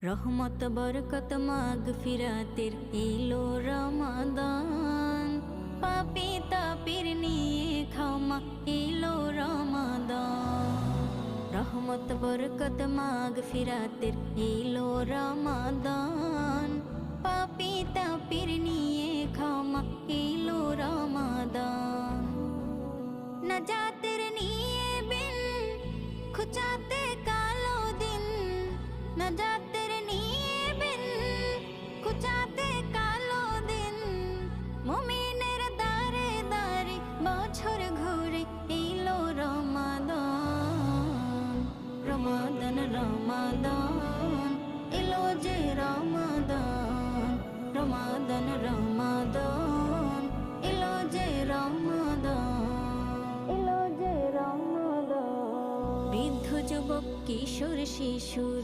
রহমত বরকত মাগফিরাতের এলো রমাদান, পাপী তাপির নিয়ে ক্ষমা এলো রমাদান। রহমত বরকত মাগফিরাতের এলো রমাদান, পাপী তাপির নিয়ে ক্ষমা এলো রমাদান। নাজাতের নিয়ে বিন খুচাতে কালো দিন, নাজাতের নিয়ে বিন খুচাতে কালো দিন। মুমিনের দারে দারে বছর ঘুরে এলো রমাদান, রমাদান রমাদান এলো যে রমাদান, রমাদান রমাদান এলো যে রমাদান, এলো যে রমাদান। বৃদ্ধ যুবক কিশোর শিশুর